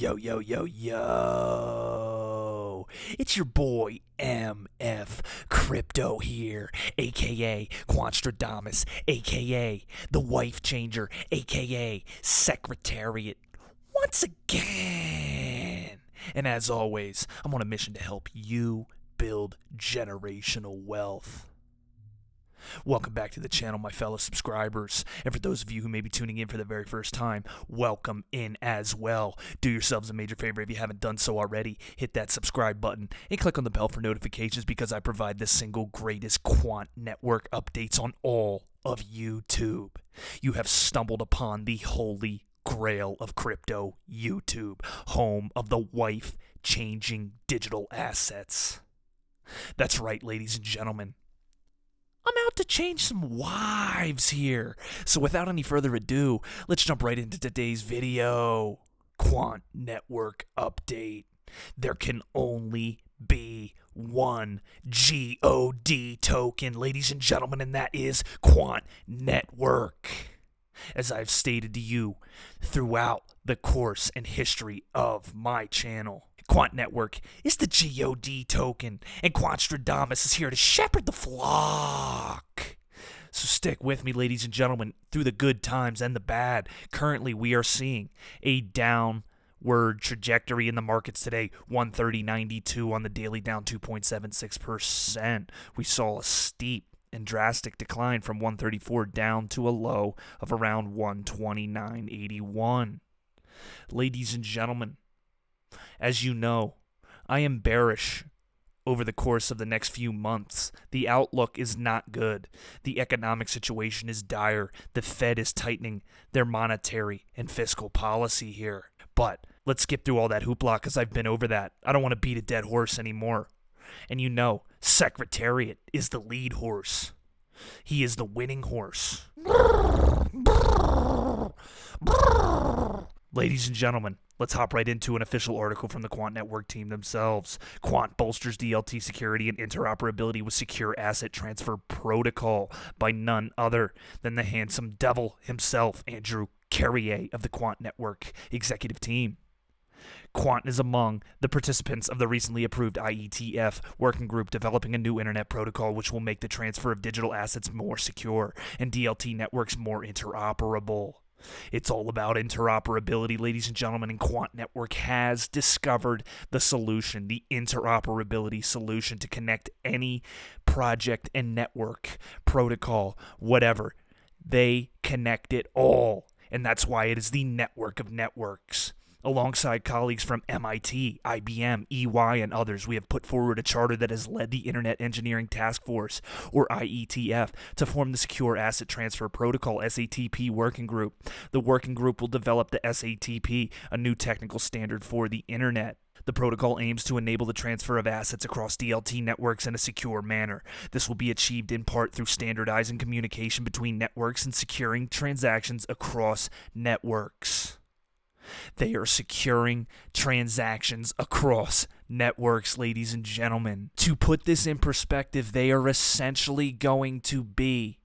Yo, yo, yo, yo. It's your boy MF Crypto here, aka Quant, aka the Wife Changer, aka Secretariat, once again. And as always, I'm on a mission to help you build generational wealth. Welcome back to the channel, my fellow subscribers. And for those of you who may be tuning in for the very first time, welcome in as well. Do yourselves a major favor if you haven't done so already. Hit that subscribe button and click on the bell for notifications because I provide the single greatest quant network updates on all of YouTube. You have stumbled upon the holy grail of crypto YouTube, home of the wife-changing digital assets. That's right, ladies and gentlemen. I'm out to change some wives here. So without any further ado, let's jump right into today's video. Quant Network Update. There can only be one GOD token, ladies and gentlemen, and that is Quant Network. As I've stated to you throughout the course and history of my channel, Quant Network is the GOD token, and Quantstradamus is here to shepherd the flock. So stick with me, ladies and gentlemen, through the good times and the bad. Currently, we are seeing a downward trajectory in the markets today. 130.92 on the daily, down 2.76%. We saw a steep and drastic decline from 134 down to a low of around 129.81. Ladies and gentlemen, as you know, I am bearish over the course of the next few months. The outlook is not good. The economic situation is dire. The Fed is tightening their monetary and fiscal policy here. But let's skip through all that hoopla because I've been over that. I don't want to beat a dead horse anymore. And you know, Secretariat is the lead horse. He is the winning horse. Ladies and gentlemen, let's hop right into an official article from the Quant Network team themselves. Quant bolsters DLT security and interoperability with secure asset transfer protocol by none other than the handsome devil himself, Andrew Carrier of the Quant Network executive team. Quant is among the participants of the recently approved IETF working group developing a new internet protocol which will make the transfer of digital assets more secure and DLT networks more interoperable. It's all about interoperability, ladies and gentlemen, and Quant Network has discovered the solution, the interoperability solution to connect any project and network, protocol, whatever. They connect it all, and that's why it is the network of networks. Alongside colleagues from MIT, IBM, EY, and others, we have put forward a charter that has led the Internet Engineering Task Force, or IETF, to form the Secure Asset Transfer Protocol, SATP, working group. The working group will develop the SATP, a new technical standard for the Internet. The protocol aims to enable the transfer of assets across DLT networks in a secure manner. This will be achieved in part through standardizing communication between networks and securing transactions across networks. They are securing transactions across networks, ladies and gentlemen. To put this in perspective, they are essentially going to be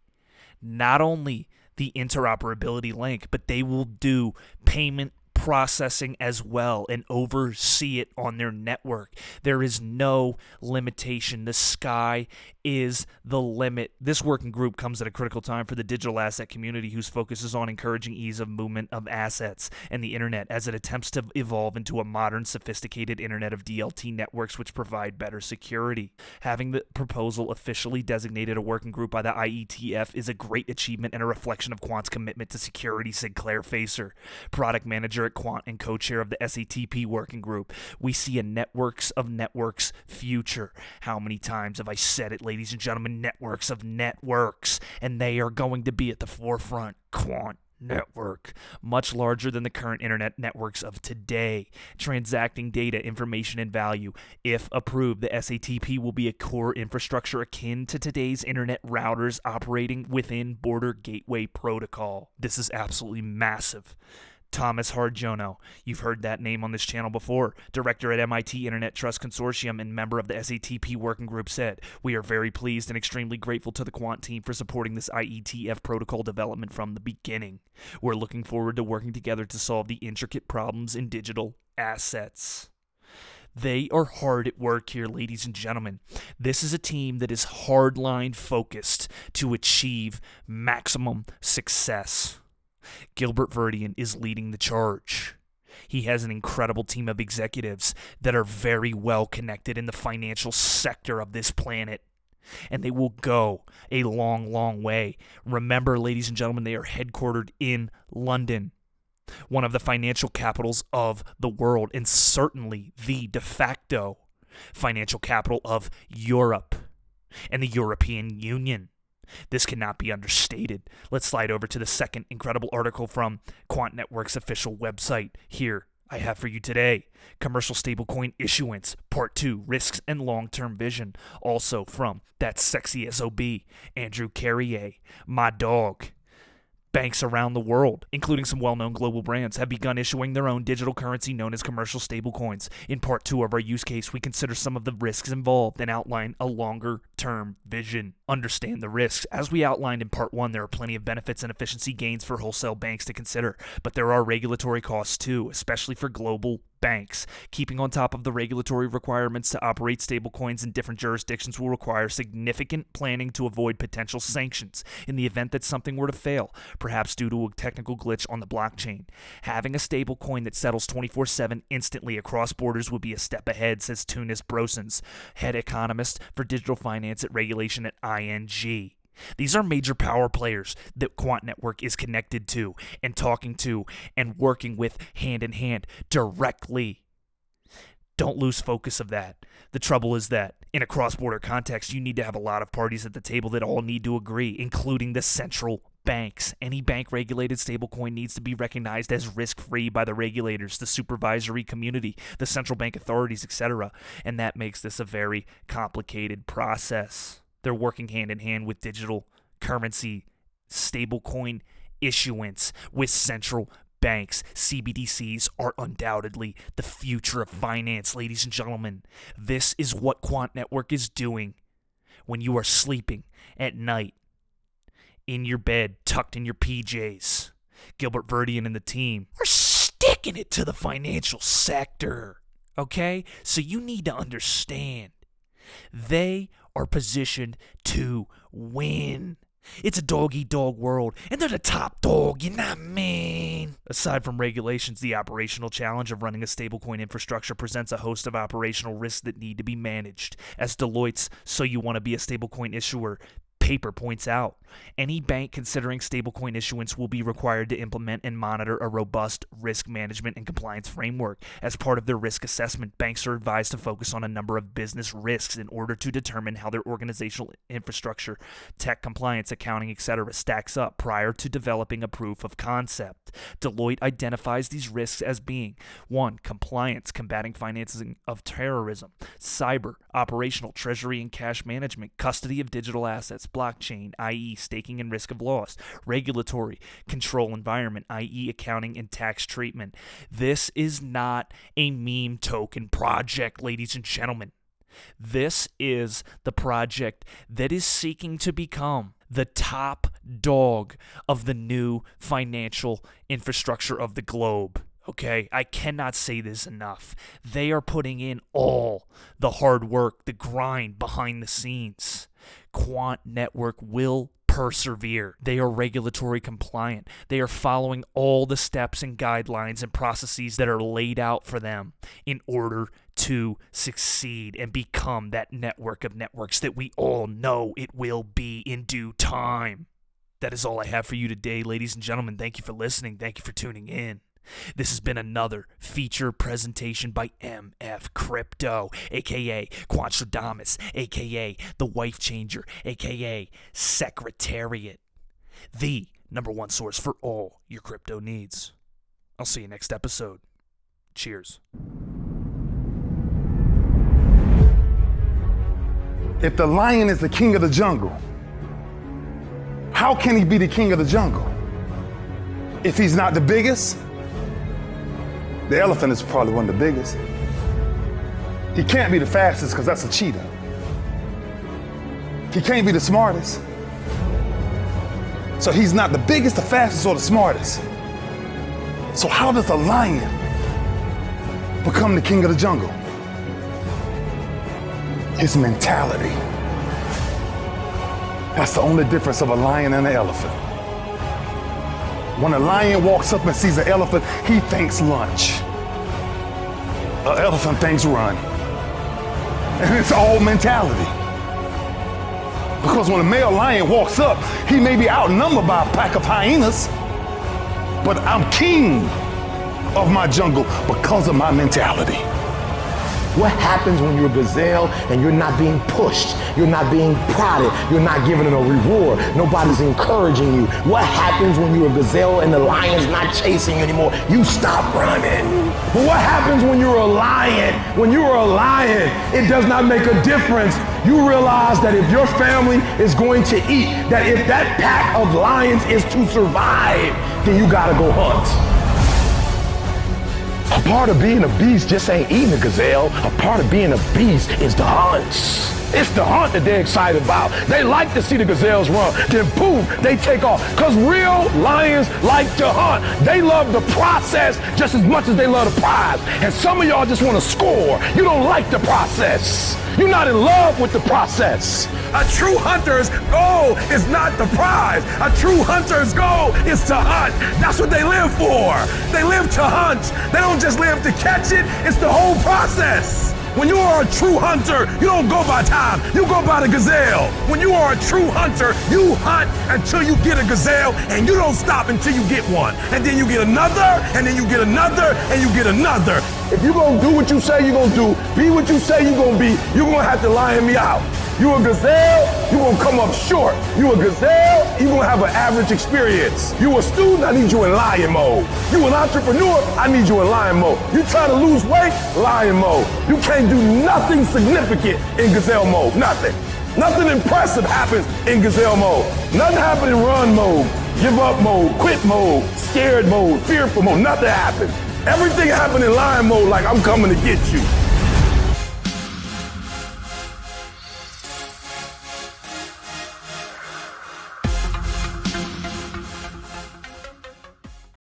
not only the interoperability link, but they will do payment processing as well and oversee it on their network. There is no limitation. The sky is the limit. This working group comes at a critical time for the digital asset community whose focus is on encouraging ease of movement of assets and the internet as it attempts to evolve into a modern, sophisticated internet of DLT networks which provide better security. Having the proposal officially designated a working group by the IETF is a great achievement and a reflection of Quant's commitment to security, said Claire Facer, product manager at Quant and co-chair of the SATP working group. We see a networks of networks future. How many times have I said it, ladies and gentlemen? Networks of networks, and they are going to be at the forefront. Quant Network, much larger than the current internet networks of today, transacting data, information, and value. If approved, the SATP will be a core infrastructure akin to today's internet routers operating within border gateway protocol. This is absolutely massive. Thomas Hardjono, you've heard that name on this channel before, director at MIT Internet Trust Consortium and member of the SATP working group, said, "We are very pleased and extremely grateful to the Quant team for supporting this IETF protocol development from the beginning. We're looking forward to working together to solve the intricate problems in digital assets." They are hard at work here, ladies and gentlemen. This is a team that is hardline focused to achieve maximum success. Gilbert Verdian is leading the charge. He has an incredible team of executives that are very well connected in the financial sector of this planet. And they will go a long, long way. Remember, ladies and gentlemen, they are headquartered in London, one of the financial capitals of the world, and certainly the de facto financial capital of Europe and the European Union. This cannot be understated. Let's slide over to the second incredible article from Quant Network's official website. Here I have for you today, Commercial Stablecoin Issuance, Part 2, Risks and Long-Term Vision. Also from that sexy SOB, Andrew Carrier, my dog. Banks around the world, including some well-known global brands, have begun issuing their own digital currency known as commercial stablecoins. In Part 2 of our use case, we consider some of the risks involved and outline a longer-term vision. Understand the risks. As we outlined in Part 1, there are plenty of benefits and efficiency gains for wholesale banks to consider, but there are regulatory costs too, especially for global banks. Keeping on top of the regulatory requirements to operate stablecoins in different jurisdictions will require significant planning to avoid potential sanctions in the event that something were to fail, perhaps due to a technical glitch on the blockchain. Having a stablecoin that settles 24/7 instantly across borders would be a step ahead, says Tunis Brosens, head economist for digital finance at regulation at ING. These are major power players that Quant Network is connected to and talking to and working with hand in hand directly. Don't lose focus of that. The trouble is that in a cross-border context, you need to have a lot of parties at the table that all need to agree, including the central banks. Any bank-regulated stablecoin needs to be recognized as risk-free by the regulators, the supervisory community, the central bank authorities, etc. And that makes this a very complicated process. They're working hand in hand with digital currency, stablecoin issuance, with central banks. CBDCs are undoubtedly the future of finance, ladies and gentlemen. This is what Quant Network is doing when you are sleeping at night, in your bed, tucked in your PJs. Gilbert Verdian and the team are sticking it to the financial sector, okay? So you need to understand, they are positioned to win. It's a dog-eat-dog world, and they're the top dog, you know what I mean? Aside from regulations, the operational challenge of running a stablecoin infrastructure presents a host of operational risks that need to be managed. As Deloitte's So You Want to Be a Stablecoin Issuer paper points out, any bank considering stablecoin issuance will be required to implement and monitor a robust risk management and compliance framework. As part of their risk assessment, banks are advised to focus on a number of business risks in order to determine how their organizational infrastructure, tech compliance, accounting, etc. stacks up prior to developing a proof of concept. Deloitte identifies these risks as being 1. Compliance, combating financing of terrorism, cyber, operational, treasury and cash management, custody of digital assets, blockchain, i.e. staking and risk of loss, regulatory, control environment, i.e. accounting and tax treatment. This is not a meme token project, ladies and gentlemen. This is the project that is seeking to become the top dog of the new financial infrastructure of the globe. Okay, I cannot say this enough. They are putting in all the hard work, the grind behind the scenes. Quant Network will persevere. They are regulatory compliant. They are following all the steps and guidelines and processes that are laid out for them in order to succeed and become that network of networks that we all know it will be in due time. That is all I have for you today, ladies and gentlemen. Thank you for listening. Thank you for tuning in. This has been another feature presentation by MF Crypto, aka Quantradamus, aka The Wife Changer, aka Secretariat, the #1 source for all your crypto needs. I'll see you next episode. Cheers. If the lion is the king of the jungle, how can he be the king of the jungle? If he's not the biggest, The elephant is probably one of the biggest. He can't be the fastest because that's a cheetah. He can't be the smartest. So he's not the biggest, the fastest, or the smartest. So how does a lion become the king of the jungle? His mentality. That's the only difference of a lion and an elephant. When a lion walks up and sees an elephant, he thinks lunch. An elephant thinks run. And it's all mentality. Because when a male lion walks up, he may be outnumbered by a pack of hyenas, but I'm king of my jungle because of my mentality. What happens when you're a gazelle and you're not being pushed, you're not being prodded, you're not given a reward, nobody's encouraging you? What happens when you're a gazelle and the lion's not chasing you anymore? You stop running. But what happens when you're a lion? When you are a lion, it does not make a difference. You realize that if your family is going to eat, that if that pack of lions is to survive, then you gotta go hunt. A part of being a beast just ain't eating a gazelle. A part of being a beast is the hunts. It's the hunt that they're excited about. They like to see the gazelles run. Then boom, they take off. Because real lions like to hunt. They love the process just as much as they love the prize. And some of y'all just want to score. You don't like the process. You're not in love with the process. A true hunter's goal is not the prize. A true hunter's goal is to hunt. That's what they live for. They live to hunt. They don't just live to catch it. It's the whole process. When you are a true hunter, you don't go by time, you go by the gazelle. When you are a true hunter, you hunt until you get a gazelle, and you don't stop until you get one. And then you get another, and then you get another, and you get another. If you're gonna do what you say you're gonna do, be what you say you're gonna be, you're gonna have to lion me out. You a gazelle, you're gonna come up short. You a gazelle, you're gonna have an average experience. You a student, I need you in lion mode. You an entrepreneur, I need you in lion mode. You trying to lose weight, lion mode. You can't do nothing significant in gazelle mode, nothing. Nothing impressive happens in gazelle mode. Nothing happens in run mode, give up mode, quit mode, scared mode, fearful mode, nothing happens. Everything happens in lion mode like I'm coming to get you.